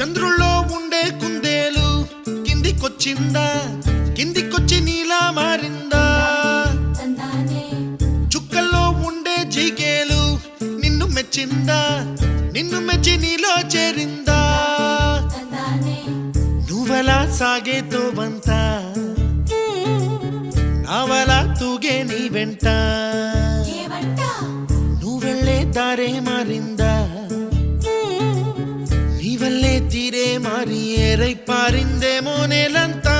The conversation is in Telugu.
చంద్రుల్లో ఉండే కుందేలు కిందికొచ్చిందా, కిందికొచ్చి నీలా మారిందా? చుక్కల్లో ఉండే జిగేలు నిన్ను మెచ్చిందా, నిన్ను మెచ్చి నీలో చేరిందా? నువ్వలా సాగే తోవంత నావలా తూగే నీ వెంట, నువ్వెళ్ళే దారే మారిందా, నీ వల్లే తీరే మారి ఏరై పారిందేమో నేలంతా.